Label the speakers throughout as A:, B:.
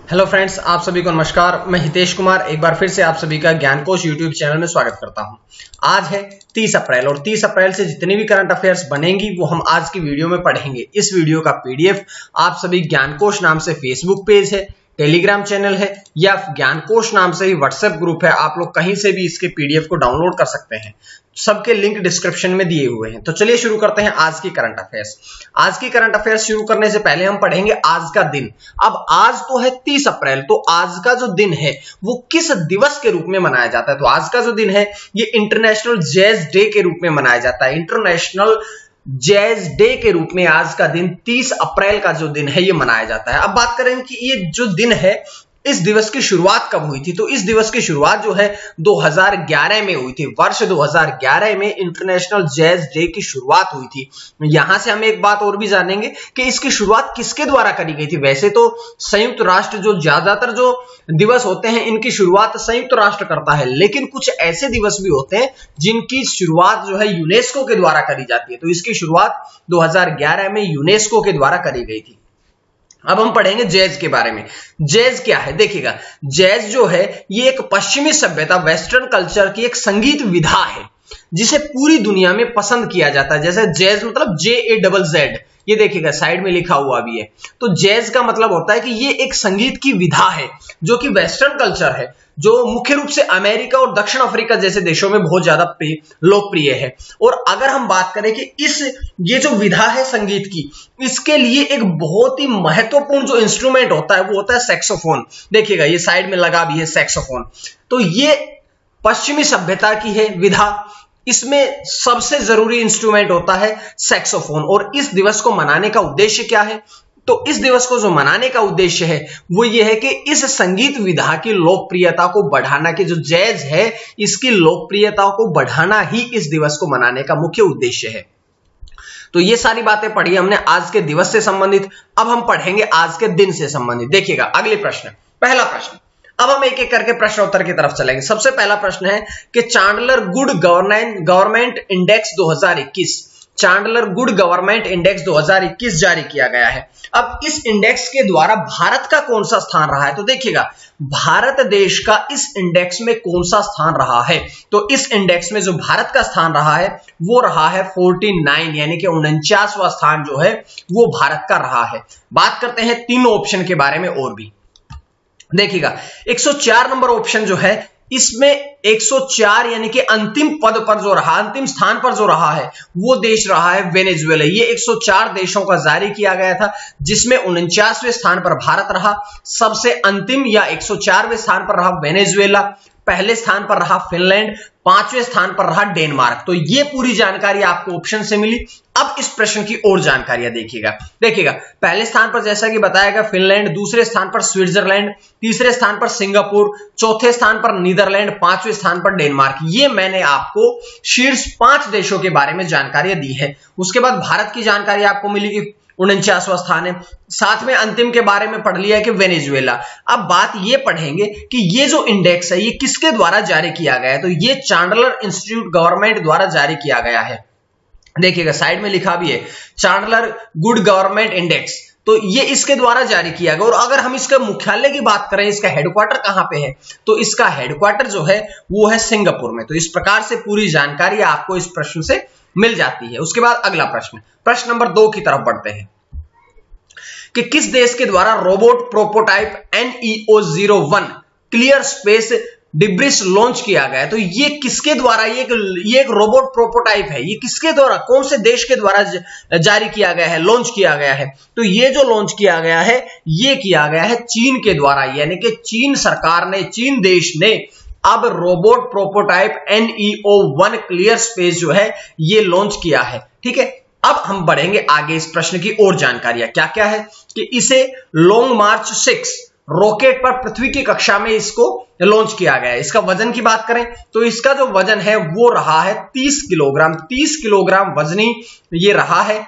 A: Hello friends, आप सभी को नमस्कार। मैं हितेश कुमार एक बार फिर से आप सभी का ज्ञानकोश यूट्यूब चैनल में स्वागत करता हूं। आज है 30 अप्रैल और 30 अप्रैल से जितनी भी करंट अफेयर्स बनेंगी वो हम आज की वीडियो में पढ़ेंगे। इस वीडियो का पीडीएफ आप सभी ज्ञानकोश नाम से फेसबुक पेज है, टेलीग्राम चैनल है या ज्ञानकोश नाम से ही व्हाट्सएप ग्रुप है, आप लोग कहीं से भी इसके पीडीएफ को डाउनलोड कर सकते हैं। सबके लिंक डिस्क्रिप्शन में दिए हुए हैं। तो चलिए शुरू करते हैं आज की करंट अफेयर्स। आज की करंट अफेयर्स शुरू करने से पहले हम पढ़ेंगे आज का दिन। अब आज तो है 30 अप्रैल, तो आज का जो दिन है वो किस दिवस के रूप में मनाया जाता है? तो आज का जो दिन है ये इंटरनेशनल जैज डे के रूप में मनाया जाता है। इंटरनेशनल जैज डे के रूप में आज का दिन 30 अप्रैल का जो दिन है ये मनाया जाता है। अब बात करेंगे कि ये जो दिन है इस दिवस की शुरुआत कब हुई थी? तो इस दिवस की शुरुआत जो है 2011 में हुई थी। वर्ष 2011 में इंटरनेशनल जैज डे की शुरुआत हुई थी। यहां से हम एक बात और भी जानेंगे कि इसकी शुरुआत किसके द्वारा करी गई थी। वैसे तो संयुक्त राष्ट्र जो ज्यादातर जो दिवस होते हैं इनकी शुरुआत संयुक्त राष्ट्र करता है, लेकिन कुछ ऐसे दिवस भी होते हैं जिनकी शुरुआत जो है यूनेस्को के द्वारा करी जाती है। तो इसकी शुरुआत 2011 में यूनेस्को के द्वारा करी गई थी। अब हम पढ़ेंगे जैज के बारे में। जैज क्या है? देखिएगा, जैज जो है ये एक पश्चिमी सभ्यता वेस्टर्न कल्चर की एक संगीत विधा है जिसे पूरी दुनिया में पसंद किया जाता है। जैसे जैज मतलब JAZZ, ये देखिएगा साइड में लिखा हुआ भी है। तो जैज का मतलब होता है कि ये एक संगीत की विधा है जो कि वेस्टर्न कल्चर है, जो मुख्य रूप से अमेरिका और दक्षिण अफ्रीका जैसे देशों में बहुत ज्यादा लोकप्रिय है। और अगर हम बात करें कि ये जो विधा है संगीत की, इसके लिए एक बहुत ही महत्वपूर्ण जो इंस्ट्रूमेंट होता है वो होता है सैक्सोफोन। देखिएगा ये साइड में लगा भी है सैक्सोफोन। तो ये पश्चिमी सभ्यता की है विधा, इसमें सबसे जरूरी इंस्ट्रूमेंट होता है सैक्सोफोन। और इस दिवस को मनाने का उद्देश्य क्या है? तो इस दिवस को जो मनाने का उद्देश्य है वो ये है कि इस संगीत विधा की लोकप्रियता को बढ़ाना, कि जो जैज है इसकी लोकप्रियता को बढ़ाना ही इस दिवस को मनाने का मुख्य उद्देश्य है। तो ये सारी बातें पढ़ी हमने आज के दिवस से संबंधित। अब हम पढ़ेंगे आज के दिन से संबंधित। देखिएगा अगले प्रश्न, पहला प्रश्न। अब हम एक एक करके प्रश्न उत्तर की तरफ चलेंगे। सबसे पहला प्रश्न है कि Chandler good government index 2021, Chandler good government index 2021 जारी किया गया है। अब इस इंडेक्स के द्वारा भारत का कौन सा स्थान रहा है? तो देखिएगा भारत देश का इस इंडेक्स में कौन सा स्थान रहा है? तो इस इंडेक्स में जो भारत का स्थान रहा है वो रहा है 49, यानी कि 49वां स्थान जो है वो भारत का रहा है। बात करते हैं तीनों ऑप्शन के बारे में और भी। देखिएगा 104 नंबर ऑप्शन जो है इसमें 104 यानी कि अंतिम पद पर जो रहा, अंतिम स्थान पर जो रहा है वो देश रहा है वेनेजुएला। ये 104 देशों का जारी किया गया था जिसमें 49वें स्थान पर भारत रहा, सबसे अंतिम या 104वें स्थान पर रहा वेनेजुएला, पहले स्थान पर रहा फिनलैंड, 5वें स्थान पर रहा डेनमार्क। तो ये पूरी जानकारी आपको ऑप्शन से मिली। अब इस प्रश्न की और जानकारियां देखिएगा पहले स्थान पर जैसा कि बताया गया फिनलैंड, दूसरे स्थान पर स्विट्जरलैंड, तीसरे स्थान पर सिंगापुर, चौथे स्थान पर नीदरलैंड, 5वें स्थान पर डेनमार्क। ये मैंने आपको शीर्ष 5 देशों के बारे में जानकारियां दी है। उसके बाद भारत की जानकारी आपको मिली कि 49वां स्थान है। साथ में अंतिम के बारे में पढ़ लिया है कि वेनेजुएला। अब बात ये पढ़ेंगे कि ये जो इंडेक्स है ये किसके द्वारा जारी किया गया है? तो ये चांडलर इंस्टीट्यूट गवर्नमेंट द्वारा जारी किया गया है। देखिएगा साइड में लिखा भी है चांडलर गुड गवर्नमेंट इंडेक्स। तो ये इसके द्वारा जारी किया गया। और अगर हम इसके मुख्यालय की बात करें, इसका हेडक्वार्टर कहां पे है, तो इसका हेडक्वार्टर जो है वो है सिंगापुर में। तो इस प्रकार से पूरी जानकारी आपको इस प्रश्न से मिल जाती है। उसके बाद अगला प्रश्न, प्रश्न नंबर 2 की तरफ बढ़ते हैं कि किस देश के द्वारा robot prototype NEO-01 clear space debris launch किया गया है? तो ये किसके द्वारा, ये एक रोबोट प्रोटोटाइप है, ये किसके द्वारा, कौन से देश के द्वारा जारी किया गया है, लॉन्च किया गया है? तो ये जो लॉन्च किया गया है ये किया गया है चीन के द्वारा, यानी कि चीन सरकार ने, चीन देश ने अब robot prototype NEO-1 clear space जो है ये लॉन्च किया है। ठीक है, अब हम बढ़ेंगे आगे। इस प्रश्न की और जानकारियां क्या क्या है कि इसे लॉन्ग मार्च 6 रॉकेट पर पृथ्वी की कक्षा में इसको लॉन्च किया गया है। इसका वजन की बात करें तो इसका जो वजन है वो रहा है 30 किलोग्राम। 30 किलोग्राम वजनी ये रहा है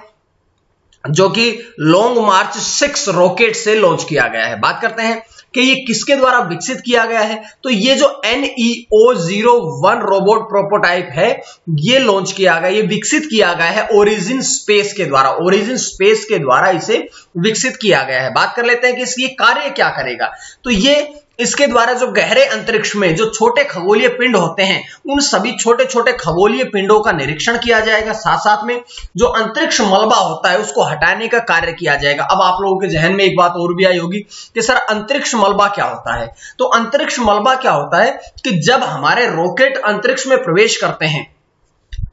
A: जो कि लॉन्ग मार्च 6 रॉकेट से लॉन्च किया गया है। बात करते हैं कि ये किसके द्वारा विकसित किया गया है, तो ये जो NEO-01 रोबोट प्रोटोटाइप है ये लॉन्च किया गया, ये विकसित किया गया है ओरिजिन स्पेस के द्वारा। ओरिजिन स्पेस के द्वारा इसे विकसित किया गया है। बात कर लेते हैं कि इसकी कार्य क्या करेगा, तो ये इसके द्वारा जो गहरे अंतरिक्ष में जो छोटे खगोलीय पिंड होते हैं उन सभी छोटे छोटे खगोलीय पिंडों का निरीक्षण किया जाएगा। साथ साथ में जो अंतरिक्ष मलबा होता है उसको हटाने का कार्य किया जाएगा। अब आप लोगों के जहन में एक बात और भी आई होगी कि सर अंतरिक्ष मलबा क्या होता है, तो अंतरिक्ष मलबा क्या होता है कि जब हमारे रॉकेट अंतरिक्ष में प्रवेश करते हैं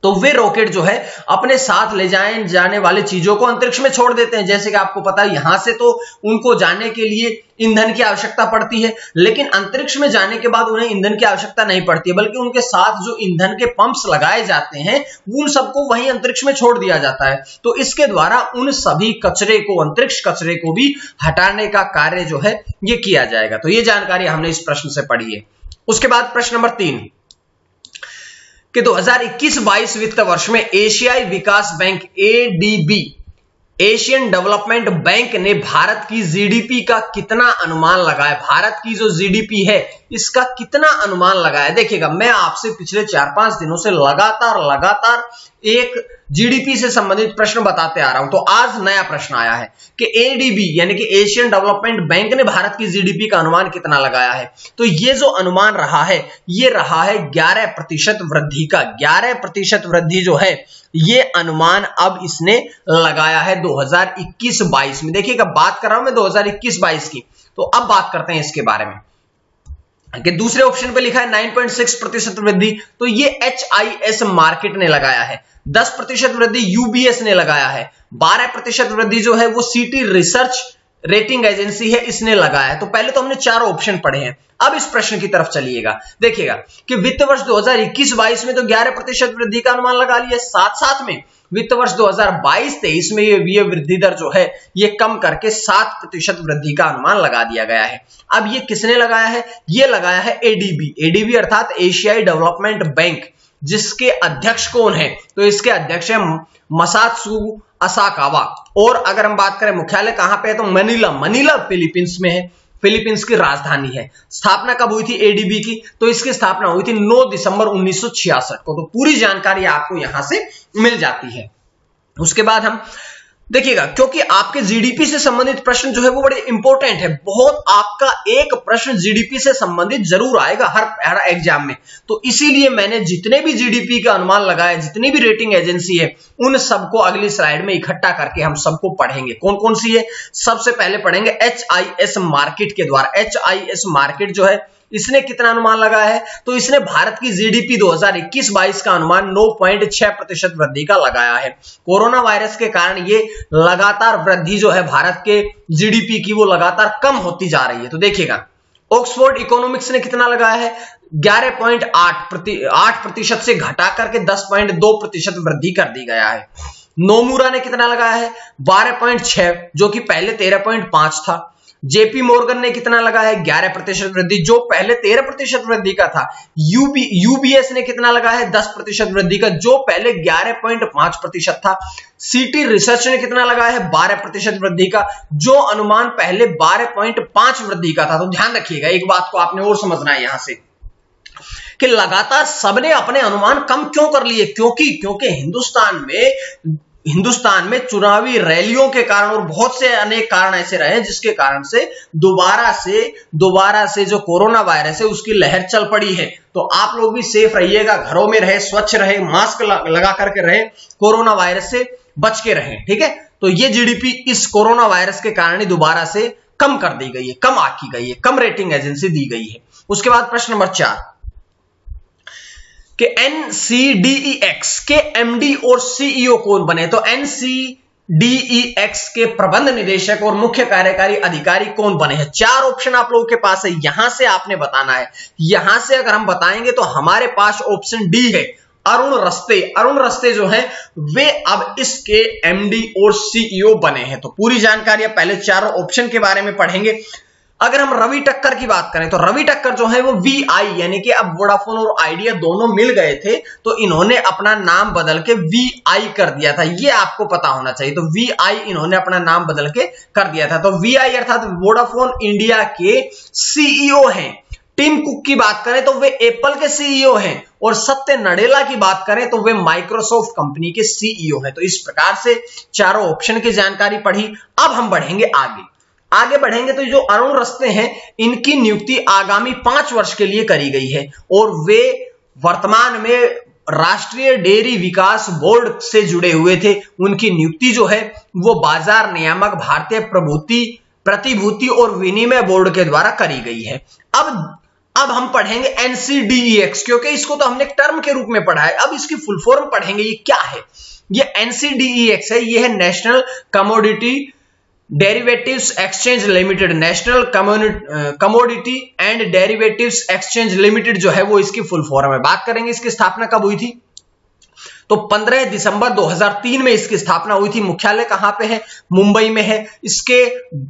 A: तो वे रॉकेट जो है अपने साथ ले जाने वाले चीजों को अंतरिक्ष में छोड़ देते हैं। जैसे कि आपको पता है यहां से तो उनको जाने के लिए ईंधन की आवश्यकता पड़ती है, लेकिन अंतरिक्ष में जाने के बाद उन्हें ईंधन की आवश्यकता नहीं पड़ती है, बल्कि उनके साथ जो ईंधन के पंप्स लगाए जाते हैं उन सबको वहीं अंतरिक्ष में छोड़ दिया जाता है। तो इसके द्वारा उन सभी कचरे को, अंतरिक्ष कचरे को भी हटाने का कार्य जो है ये किया जाएगा। तो ये जानकारी हमने इस प्रश्न से पढ़ी है। उसके बाद प्रश्न नंबर 3 कि 2021-22 वित्त वर्ष में एशियाई विकास bank ADB, Asian development bank ने भारत की जीडीपी का कितना अनुमान लगाया, भारत की जो जीडीपी है इसका कितना अनुमान लगाया। देखिएगा मैं आपसे पिछले 4-5 दिनों से लगातार एक जीडीपी से संबंधित प्रश्न बताते आ रहा हूं, तो आज नया प्रश्न आया है कि ADB यानी कि एशियन डेवलपमेंट बैंक ने भारत की जीडीपी का अनुमान कितना लगाया है। तो ये जो अनुमान रहा है ये रहा है 11% वृद्धि का। 11% वृद्धि जो है ये अनुमान अब इसने लगाया है 2021-22 में। देखिएगा बात कर रहा हूं मैं 2021-22 की। तो अब बात करते हैं इसके बारे में कि दूसरे ऑप्शन पे लिखा है 9.6% वृद्धि, तो ये HIS मार्केट ने लगाया है। 10% वृद्धि UBS ने लगाया है। 12% वृद्धि जो है वो CT रिसर्च रेटिंग एजेंसी है इसने लगाया है। तो पहले तो हमने 4 ऑप्शन पढ़े हैं। अब इस प्रश्न की तरफ चलिएगा। देखिएगा कि वित्त वर्ष 2021-22 में तो 11% वृद्धि का अनुमान लगा लिया, साथ साथ में वित्त वर्ष 2022-23 में ये वृद्धि दर जो है ये कम करके 7% वृद्धि का अनुमान लगा दिया गया है। अब ये किसने लगाया है, ये लगाया है ADB अर्थात एशियाई डेवलपमेंट बैंक, जिसके अध्यक्ष कौन है, तो इसके अध्यक्ष है मसात्सु असाकावा। और अगर हम बात करें मुख्यालय कहां पे है, तो मनीला फिलीपींस में है, फिलीपींस की राजधानी है। स्थापना कब हुई थी ADB की, तो इसकी स्थापना हुई थी 9 दिसंबर 1966 को। तो पूरी जानकारी आपको यहां से मिल जाती है। उसके बाद हम देखिएगा क्योंकि आपके जीडीपी से संबंधित प्रश्न जो है वो बड़े इंपॉर्टेंट है, बहुत आपका एक प्रश्न जीडीपी से संबंधित जरूर आएगा हर एग्जाम में। तो इसीलिए मैंने जितने भी जीडीपी का अनुमान लगाया, जितनी भी रेटिंग एजेंसी है उन सबको अगली स्लाइड में इकट्ठा करके हम सबको पढ़ेंगे। कौन कौन सी है, सबसे पहले पढ़ेंगे HIS मार्केट के द्वारा। HIS मार्केट जो है इसने कितना अनुमान लगाया है, तो इसने भारत की जीडीपी 2021-22 का अनुमान 9.6% वृद्धि का लगाया है। कोरोना वायरस के कारण ये लगातार वृद्धि जो है भारत के जीडीपी की वो लगातार कम होती जा रही है। तो देखिएगा ऑक्सफोर्ड इकोनॉमिक्स ने कितना लगाया है, 11.8% से घटा करके 10.2% वृद्धि कर दी गया है। नोमुरा ने कितना लगाया है, 12.6 जो कि पहले 13.5 था। जेपी मॉर्गन ने कितना लगाया है, 11% वृद्धि जो पहले 13% वृद्धि का था। यूबीएस ने कितना लगाया है, 10% वृद्धि का जो पहले 11.5% था। सीटी रिसर्च ने कितना लगाया है, 12% वृद्धि का जो अनुमान पहले 12.5 वृद्धि का था। तो ध्यान रखिएगा एक बात को आपने और समझना है यहां से कि लगातार सबने अपने अनुमान कम क्यों कर लिए, क्योंकि हिंदुस्तान में चुनावी रैलियों के कारण और बहुत से अनेक कारण ऐसे रहे जिसके कारण से दोबारा से जो कोरोना वायरस है उसकी लहर चल पड़ी है। तो आप लोग भी सेफ रहिएगा, घरों में रहे, स्वच्छ रहे, मास्क लगा करके रहे, कोरोना वायरस से बच के रहे, ठीक है। तो ये जीडीपी इस कोरोना वायरस के कारण ही दोबारा से कम कर दी गई है, कम आकी गई है, कम रेटिंग एजेंसी दी गई है। उसके बाद प्रश्न नंबर 4 कि NCDEX के MD और CEO कौन बने, तो NCDEX के प्रबंध निदेशक और मुख्य कार्यकारी अधिकारी कौन बने हैं। 4 ऑप्शन आप लोगों के पास है, यहां से आपने बताना है। यहां से अगर हम बताएंगे तो हमारे पास ऑप्शन डी है, अरुण रस्ते जो हैं वे अब इसके MD और CEO बने हैं। तो पूरी जानकारी पहले 4 ऑप्शन के बारे में पढ़ेंगे। अगर हम रवि टक्कर की बात करें तो रवि टक्कर जो है वो VI, यानी कि अब वोडाफोन और आइडिया दोनों मिल गए थे तो इन्होंने अपना नाम बदल के VI कर दिया था, ये आपको पता होना चाहिए। तो VI इन्होंने अपना नाम बदल के कर दिया था। तो VI अर्थात वोडाफोन इंडिया के CEO हैं। टिम कुक की बात करें तो वे एप्पल के CEO हैं और सत्य नडेला की बात करें तो वे माइक्रोसॉफ्ट कंपनी के CEO हैं। तो इस प्रकार से चारों ऑप्शन की जानकारी पढ़ी। अब हम बढ़ेंगे आगे बढ़ेंगे तो जो अरुण रस्ते हैं इनकी नियुक्ति आगामी 5 वर्ष के लिए करी गई है और वे वर्तमान में राष्ट्रीय डेयरी विकास बोर्ड से जुड़े हुए थे। उनकी नियुक्ति जो है वो बाजार नियामक भारतीय प्रतिभूति और विनिमय बोर्ड के द्वारा करी गई है। अब हम पढ़ेंगे NCDEX, क्योंकि इसको तो हमने टर्म के रूप में पढ़ा है। अब इसकी फुल फॉर्म पढ़ेंगे, ये क्या है। ये NCDEX है, ये है national commodity derivatives exchange limited. National commodity and derivatives exchange limited जो है वो इसकी फुल फॉर्म है। बात करेंगे इसकी स्थापना कब हुई थी, तो 15 दिसंबर 2003 में इसकी स्थापना हुई थी। मुख्यालय कहां पे है, मुंबई में है। इसके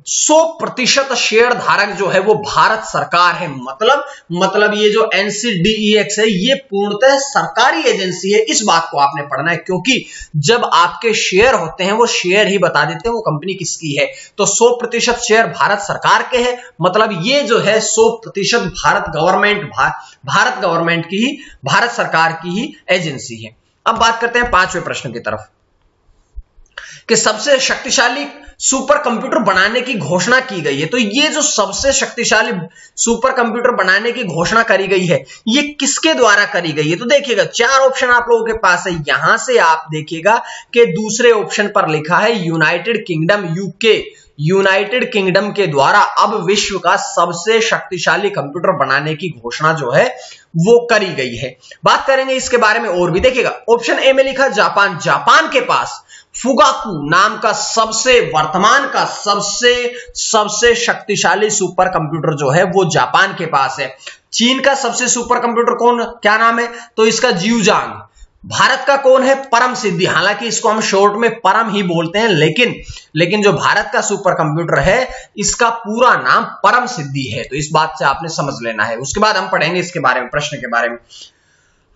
A: 100% शेयर धारक जो है वो भारत सरकार है। मतलब ये जो NCDEX है ये पूर्णतः सरकारी एजेंसी है। इस बात को आपने पढ़ना है, क्योंकि जब आपके शेयर होते हैं वो शेयर ही बता देते हैं वो कंपनी किसकी है। तो 100% शेयर भारत सरकार के है, मतलब ये जो है 100% भारत गवर्नमेंट की ही, भारत सरकार की ही एजेंसी है। अब बात करते हैं 5वें प्रश्न की तरफ कि सबसे शक्तिशाली सुपर कंप्यूटर बनाने की घोषणा की गई है। तो ये जो सबसे शक्तिशाली सुपर कंप्यूटर बनाने की घोषणा करी गई है ये किसके द्वारा करी गई है, तो देखिएगा 4 ऑप्शन आप लोगों के पास है। यहां से आप देखिएगा कि दूसरे ऑप्शन पर लिखा है United kingdom, UK, United kingdom के द्वारा अब विश्व का सबसे शक्तिशाली कंप्यूटर बनाने की घोषणा जो है वो करी गई है। बात करेंगे इसके बारे में और भी। देखिएगा ऑप्शन ए में लिखा जापान के पास फुगाकू नाम का वर्तमान का सबसे शक्तिशाली सुपर कंप्यूटर जो है वो जापान के पास है। चीन का सबसे सुपर कंप्यूटर क्या नाम है, तो इसका जियूजांग। भारत का कौन है, परम सिद्धि। हालांकि इसको हम शॉर्ट में परम ही बोलते हैं, लेकिन जो भारत का सुपर कंप्यूटर है इसका पूरा नाम परम सिद्धि है। तो इस बात से आपने समझ लेना है। उसके बाद हम पढ़ेंगे इसके बारे में, प्रश्न के बारे में।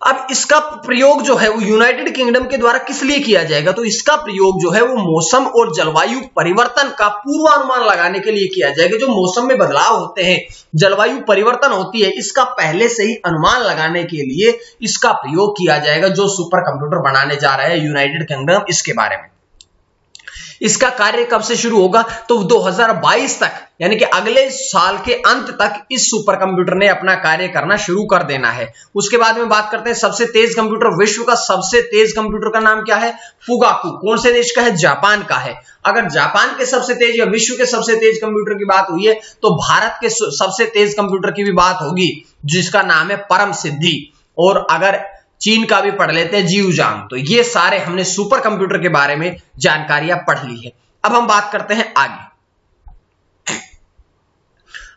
A: अब इसका प्रयोग जो है वो यूनाइटेड किंगडम के द्वारा किस लिए किया जाएगा, तो इसका प्रयोग जो है वो मौसम और जलवायु परिवर्तन का पूर्वानुमान लगाने के लिए किया जाएगा। जो मौसम में बदलाव होते हैं, जलवायु परिवर्तन होती है, इसका पहले से ही अनुमान लगाने के लिए इसका प्रयोग किया जाएगा। जो सुपर कंप्यूटर बनाने जा रहा है यूनाइटेड किंगडम, इसके बारे में। इसका कार्य कब से शुरू होगा, तो 2022 तक, यानी कि अगले साल के अंत तक इस सुपर कंप्यूटर ने अपना कार्य करना शुरू कर देना है। उसके बाद में बात करते हैं सबसे तेज कंप्यूटर। विश्व का सबसे तेज कंप्यूटर का नाम क्या है, फुगाकू। कौन से देश का है, जापान का है। अगर जापान के सबसे तेज या विश्व के सबसे तेज कंप्यूटर की बात हुई है तो भारत के सबसे तेज कंप्यूटर की भी बात होगी, जिसका नाम है परम सिद्धि। और अगर चीन का भी पढ़ लेते हैं, जियूजांग। तो ये सारे हमने सुपर कंप्यूटर के बारे में जानकारियां पढ़ ली है। अब हम बात करते हैं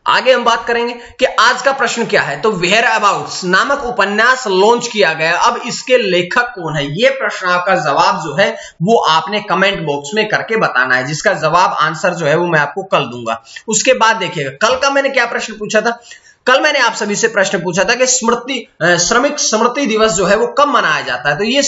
A: आगे हम बात करेंगे कि आज का प्रश्न क्या है। तो वेयर अबाउट्स नामक उपन्यास लॉन्च किया गया। अब इसके लेखक कौन है, यह प्रश्न आपका जवाब जो है वो आपने कमेंट बॉक्स में करके बताना है, जिसका जवाब आंसर जो है वो मैं आपको कल दूंगा। उसके बाद देखिएगा कल का मैंने क्या प्रश्न पूछा था। कल मैंने आप सभी से प्रश्न पूछा था कि श्रमिक स्मृति दिवस जो है वो कब मनाया जाता है। तो ये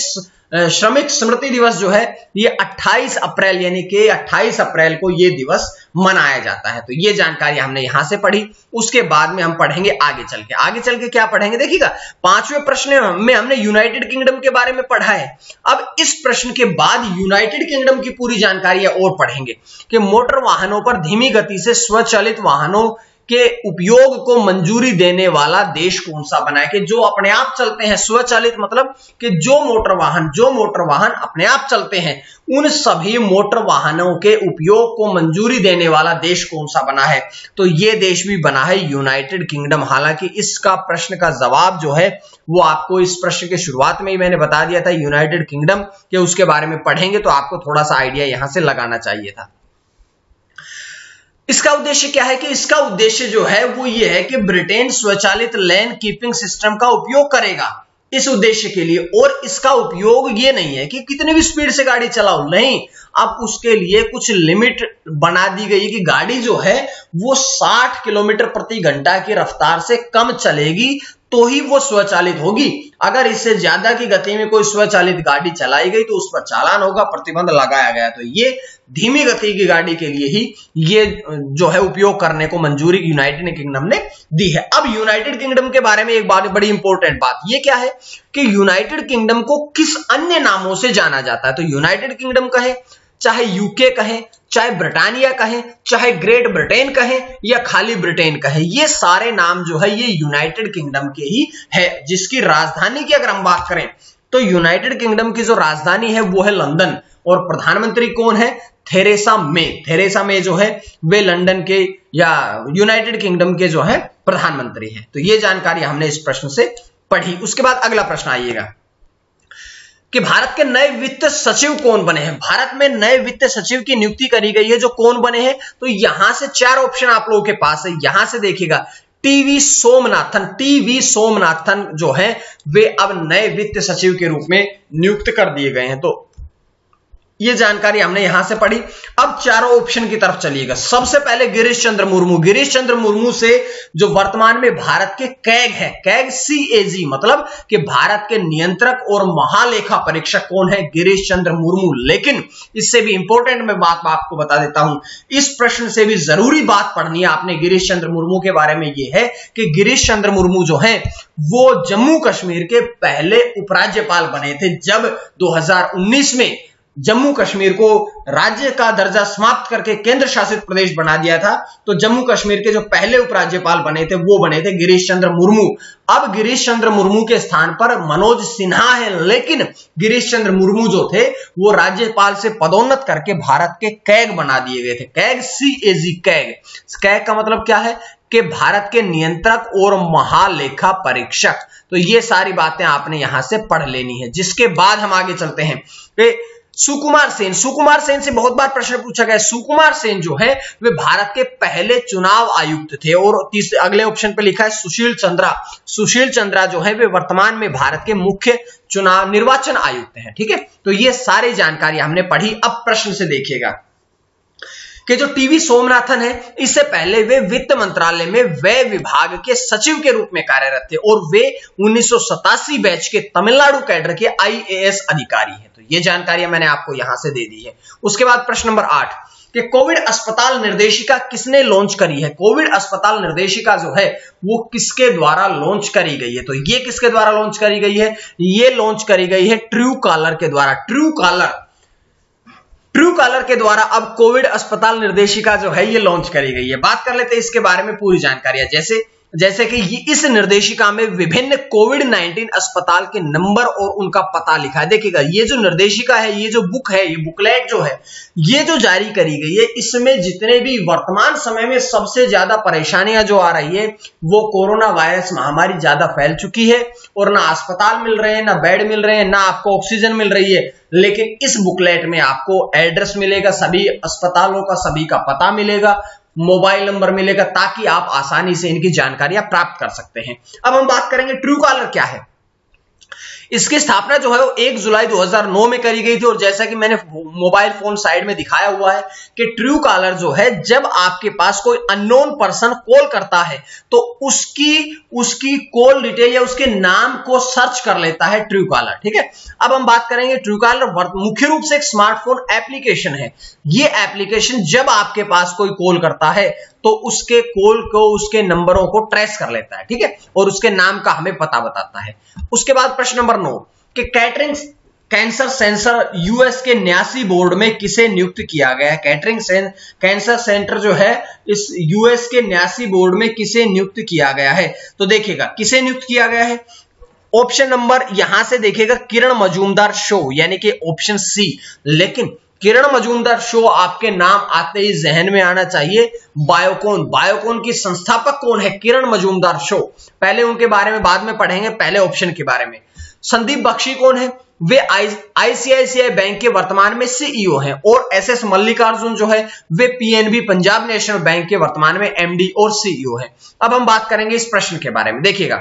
A: श्रमिक स्मृति दिवस जो है ये 28 अप्रैल, यानी कि 28 अप्रैल को ये दिवस मनाया जाता है। तो ये जानकारी हमने यहां से पढ़ी। उसके बाद में हम पढ़ेंगे आगे चल के क्या पढ़ेंगे, देखिएगा 5वें प्रश्न में हमने यूनाइटेड किंगडम के बारे में पढ़ा है। अब इस प्रश्न के बाद यूनाइटेड किंगडम की पूरी जानकारी और पढ़ेंगे कि मोटर वाहनों पर धीमी गति से स्वचालित वाहनों के उपयोग को मंजूरी देने वाला देश कौन सा बना है, कि जो अपने आप चलते हैं। स्वचालित मतलब कि जो मोटर वाहन अपने आप चलते हैं, उन सभी मोटर वाहनों के उपयोग को मंजूरी देने वाला देश कौन सा बना है, तो ये देश भी बना है यूनाइटेड किंगडम। हालांकि इसका प्रश्न का जवाब जो है वो आपको इस प्रश्न के शुरुआत में ही मैंने बता दिया था, यूनाइटेड किंगडम के उसके बारे में पढ़ेंगे तो आपको थोड़ा सा आइडिया यहां से लगाना चाहिए था। इसका उद्देश्य क्या है, कि इसका उद्देश्य जो है वो ये है कि ब्रिटेन स्वचालित लेन कीपिंग सिस्टम का उपयोग करेगा। इस उद्देश्य के लिए। और इसका उपयोग ये नहीं है कि कितनी भी स्पीड से गाड़ी चलाओ, नहीं, अब उसके लिए कुछ लिमिट बना दी गई कि गाड़ी जो है वो 60 किलोमीटर प्रति घंटा की रफ्तार से कम चलेगी तो ही वो स्वचालित होगी। अगर इससे ज्यादा की गति में कोई स्वचालित गाड़ी चलाई गई तो उस पर चालान होगा, प्रतिबंध लगाया गया। तो ये धीमी गति की गाड़ी के लिए ही ये जो है उपयोग करने को मंजूरी यूनाइटेड किंगडम ने दी है। अब यूनाइटेड किंगडम के बारे में एक बड़ी इंपॉर्टेंट बात ये क्या है कि यूनाइटेड किंगडम को किस अन्य नामों से जाना जाता है। तो यूनाइटेड किंगडम कहे, चाहे यूके कहें, चाहे ब्रिटानिया कहें, चाहे ग्रेट ब्रिटेन कहें या खाली ब्रिटेन कहें, ये सारे नाम जो है ये यूनाइटेड किंगडम के ही है। जिसकी राजधानी की अगर हम बात करें तो यूनाइटेड किंगडम की जो राजधानी है वो है लंदन, और प्रधानमंत्री कौन है? Theresa May. थेरेसा मे जो है वे लंदन के या यूनाइटेड किंगडम के जो है प्रधानमंत्री हैं। तो ये जानकारी हमने इस प्रश्न से पढ़ी। उसके बाद अगला प्रश्न आइएगा कि भारत के नए वित्त सचिव कौन बने हैं। भारत में नए वित्त सचिव की नियुक्ति करी गई है, जो कौन बने हैं? तो यहां से 4 ऑप्शन आप लोगों के पास है। यहां से देखिएगा, टीवी सोमनाथन जो है वे अब नए वित्त सचिव के रूप में नियुक्त कर दिए गए हैं। तो ये जानकारी हमने यहां से पढ़ी। अब चारों ऑप्शन की तरफ चलिएगा। सबसे पहले गिरीश चंद्र मुर्मू। गिरीश चंद्र मुर्मू से जो वर्तमान में भारत के कैग है, कैग CAG मतलब कि भारत के नियंत्रक और महालेखा परीक्षक कौन है? गिरीश चंद्र मुर्मू। लेकिन इससे भी इंपॉर्टेंट मैं बात आपको बता देता हूं, इस प्रश्न से भी जरूरी बात पढ़नी है आपने गिरीश चंद्र मुर्मू के बारे में। यह है कि गिरीश चंद्र मुर्मू जो है वो जम्मू कश्मीर के पहले उपराज्यपाल बने थे। जब 2019 में जम्मू कश्मीर को राज्य का दर्जा समाप्त करके केंद्र शासित प्रदेश बना दिया था, तो जम्मू कश्मीर के जो पहले उपराज्यपाल बने थे वो बने थे गिरीश चंद्र मुर्मू। अब गिरीश चंद्र मुर्मू के स्थान पर मनोज सिन्हा है, लेकिन गिरीश चंद्र मुर्मू जो थे वो राज्यपाल से पदोन्नत करके भारत के कैग बना दिए गए थे। कैग CAG, कैग का मतलब क्या है कि भारत के नियंत्रक और महालेखा परीक्षक। तो ये सारी बातें आपने यहां से पढ़ लेनी है। जिसके बाद हम आगे चलते हैं कि सुकुमार सेन से बहुत बार प्रश्न पूछा गया। सुकुमार सेन जो है वे भारत के पहले चुनाव आयुक्त थे। और अगले ऑप्शन पे लिखा है सुशील चंद्रा जो है वे वर्तमान में भारत के मुख्य चुनाव निर्वाचन आयुक्त हैं। ठीक है, तो ये सारी जानकारी हमने पढ़ी। अब प्रश्न से देखिएगा कि जो टीवी सोमनाथन है, इससे पहले वे वित्त मंत्रालय में व्यय विभाग के सचिव के रूप में कार्यरत थे और वे 1987 बैच के तमिलनाडु कैडर के IAS अधिकारी हैं। तो ये जानकारी मैंने आपको यहां से दे दी है। उसके बाद प्रश्न नंबर 8 कि कोविड अस्पताल निर्देशिका किसने लॉन्च करी है। कोविड अस्पताल निर्देशिका जो है वो किसके द्वारा लॉन्च करी गई है? तो ये किसके द्वारा लॉन्च करी गई है? ये लॉन्च करी गई है ट्रूकॉलर के द्वारा। ट्रूकॉलर के द्वारा अब कोविड अस्पताल निर्देशिका जो है ये लॉन्च करी गई है। बात कर लेते हैं इसके बारे में पूरी जानकारी। जैसे कि इस निर्देशिका में विभिन्न कोविड-19 अस्पताल के नंबर और उनका पता लिखा है। देखिएगा, ये जो निर्देशिका है, ये जो बुक है, ये बुकलेट जो है, ये जो जारी करी गई है, इसमें जितने भी वर्तमान समय में सबसे ज्यादा परेशानियां जो आ रही है वो कोरोना वायरस महामारी ज्यादा फैल चुकी है और ना अस्पताल मिल रहे हैं, ना बेड मिल रहे हैं, ना आपको ऑक्सीजन मिल रही है। लेकिन इस बुकलेट में आपको एड्रेस मिलेगा, सभी अस्पतालों का सभी का पता मिलेगा, मोबाइल नंबर मिलेगा, ताकि आप आसानी से इनकी जानकारियां प्राप्त कर सकते हैं। अब हम बात करेंगे ट्रूकॉलर क्या है। इसकी स्थापना जो है वो 1 जुलाई 2009 में करी गई थी। और जैसा कि मैंने मोबाइल फोन साइड में दिखाया हुआ है कि ट्रूकॉलर जो है, जब आपके पास कोई अननोन पर्सन कॉल करता है तो उसकी कॉल डिटेल या उसके नाम को सर्च कर लेता है ट्रूकॉलर। ठीक है, अब हम बात करेंगे ट्रूकॉलर मुख्य रूप से एक स्मार्टफोन एप्लीकेशन है। ये एप्लीकेशन जब आपके पास कोई कॉल करता है तो उसके कॉल को, उसके नंबरों को ट्रेस कर लेता है। ठीक है, और उसके नाम का हमें पता बताता है। उसके बाद प्रश्न नंबर 9 कि कैटरिंग कैंसर सेंटर यूएस के न्यासी बोर्ड में किसे नियुक्त किया गया है। कैटरिंग कैंसर सेंटर जो है इस यूएस के न्यासी बोर्ड में किसे नियुक्त किया गया है। तो देखिएगा किसे नियुक्त किया गया है। ऑप्शन नंबर यहां से देखिएगा किरण मजूमदार शो, यानी कि ऑप्शन C। लेकिन किरण मजूमदार शो आपके नाम आते ही जहन में आना चाहिए बायोकॉन की संस्थापक कौन है? किरण मजूमदार शो। पहले उनके बारे में बाद में पढ़ेंगे, पहले ऑप्शन के बारे में। संदीप बख्शी कौन है? वे ICICI बैंक के वर्तमान में CEO हैं। और SS मल्लिकार्जुन जो है वे PNB पंजाब नेशनल बैंक के वर्तमान में MD और CEO हैं। अब हम बात करेंगे इस प्रश्न के बारे में। देखिएगा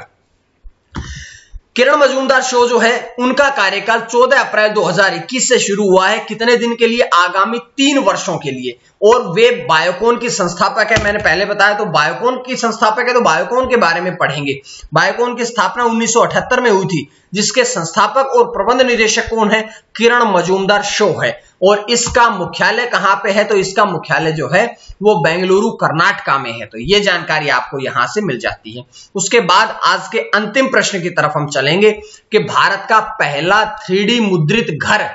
A: किरण मजूमदार शो जो है उनका कार्यकाल 14 अप्रैल 2021 से शुरू हुआ है। कितने दिन के लिए? आगामी 3 वर्षों के लिए। और वे बायोकॉन की संस्थापक है, मैंने पहले बताया। तो बायोकॉन की संस्थापक है, तो बायोकॉन के बारे में पढ़ेंगे। बायोकॉन की स्थापना 1978 में हुई थी, जिसके संस्थापक और प्रबंध निदेशक कौन है? किरण मजूमदार शो है। और इसका मुख्यालय कहां पे है? तो इसका मुख्यालय जो है वो बेंगलुरु कर्नाटका में है। तो ये जानकारी आपको यहां से मिल जाती है। उसके बाद आज के अंतिम प्रश्न की तरफ हम चलेंगे कि भारत का पहला 3D मुद्रित घर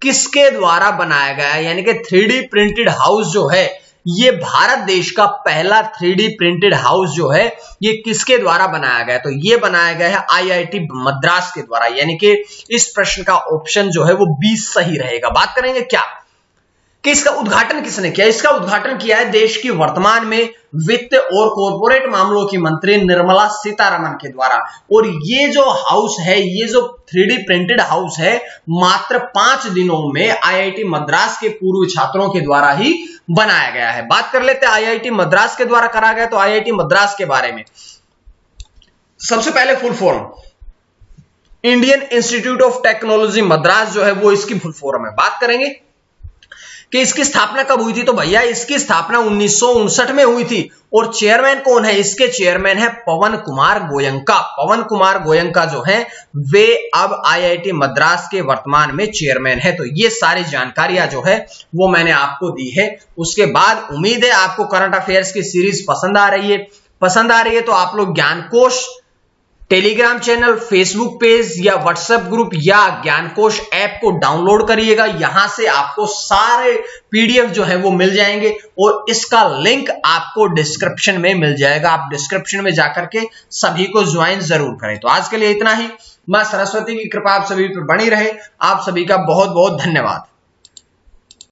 A: किसके द्वारा बनाया गया है, यानी कि 3D प्रिंटेड हाउस जो है, ये भारत देश का पहला 3D प्रिंटेड हाउस जो है ये किसके द्वारा बनाया गया? तो ये बनाया गया है IIT मद्रास के द्वारा, यानी कि इस प्रश्न का ऑप्शन जो है वो 20 सही रहेगा। बात करेंगे क्या कि इसका उद्घाटन किसने किया? इसका उद्घाटन किया है देश की वर्तमान में वित्त और कॉर्पोरेट मामलों की मंत्री निर्मला सीतारमण के द्वारा। और ये जो हाउस है, ये जो 3D प्रिंटेड हाउस है, मात्र 5 दिनों में IIT मद्रास के पूर्व छात्रों के द्वारा ही बनाया गया है। बात कर लेते हैं IIT मद्रास के द्वारा करा गया। तो IIT मद्रास के बारे में सबसे पहले full form Indian institute of technology Madras जो है वो इसकी फुल फॉर्म है। बात करेंगे कि इसकी स्थापना कब हुई थी? तो भैया इसकी स्थापना 1959 में हुई थी। और चेयरमैन कौन है? इसके चेयरमैन है पवन कुमार गोयंका। पवन कुमार गोयंका जो है वे अब IIT मद्रास के वर्तमान में चेयरमैन है। तो ये सारी जानकारियां जो है वो मैंने आपको दी है। उसके बाद उम्मीद है आपको करंट अफेयर्स की सीरीज पसंद आ रही है। पसंद आ रही है तो आप लोग ज्ञानकोश टेलीग्राम चैनल, फेसबुक पेज या व्हाट्सएप ग्रुप या ज्ञानकोश ऐप को डाउनलोड करिएगा। यहां से आपको सारे PDF जो है वो मिल जाएंगे और इसका लिंक आपको डिस्क्रिप्शन में मिल जाएगा। आप डिस्क्रिप्शन में जाकर के सभी को ज्वाइन जरूर करें। तो आज के लिए इतना ही। मां सरस्वती की कृपा आप सभी पर बनी रहे। आप सभी का बहुत बहुत धन्यवाद।